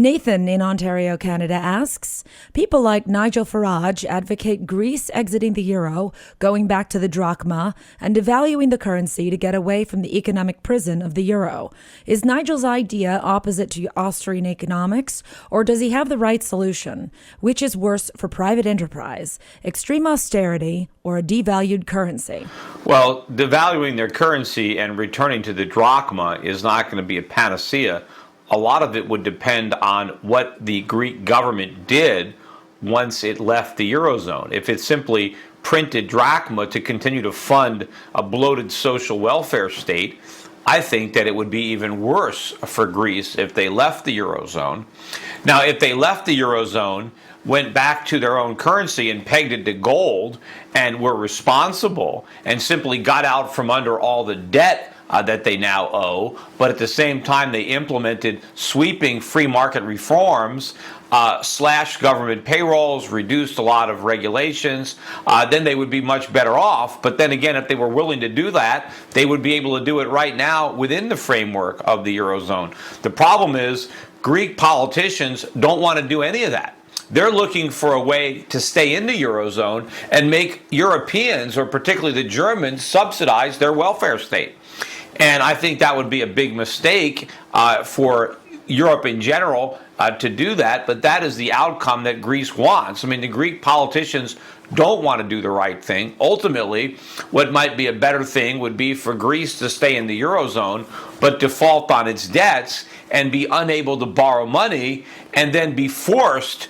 Nathan in Ontario, Canada asks, people like Nigel Farage advocate Greece exiting the euro, going back to the drachma, and devaluing the currency to get away from the economic prison of the euro. Is Nigel's idea opposite to Austrian economics, or does he have the right solution? Which is worse for private enterprise, extreme austerity or a devalued currency? Well, devaluing their currency and returning to the drachma is not going to be a panacea. A lot of it would depend on what the Greek government did once it left the Eurozone. If it simply printed drachma to continue to fund a bloated social welfare state, I think that it would be even worse for Greece if they left the Eurozone. Now, if they left the Eurozone, went back to their own currency and pegged it to gold and were responsible and simply got out from under all the debt that they now owe, but at the same time they implemented sweeping free market reforms, slashed government payrolls, reduced a lot of regulations, then they would be much better off. But then again, if they were willing to do that, they would be able to do it right now within the framework of the Eurozone. The problem is Greek politicians don't want to do any of that. They're looking for a way to stay in the Eurozone and make Europeans, or particularly the Germans, subsidize their welfare state. And I think that would be a big mistake for Europe in general to do that, but that is the outcome that Greece wants. I mean, the Greek politicians don't want to do the right thing. Ultimately, what might be a better thing would be for Greece to stay in the Eurozone, but default on its debts and be unable to borrow money and then be forced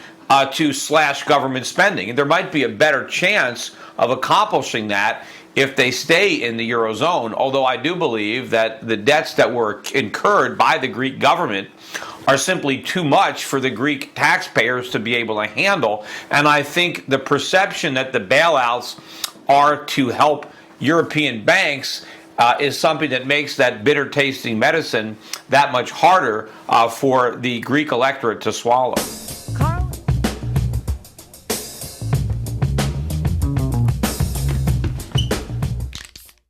to slash government spending. And there might be a better chance of accomplishing that if they stay in the Eurozone, although I do believe that the debts that were incurred by the Greek government are simply too much for the Greek taxpayers to be able to handle. And I think the perception that the bailouts are to help European banks is something that makes that bitter-tasting medicine that much harder for the Greek electorate to swallow.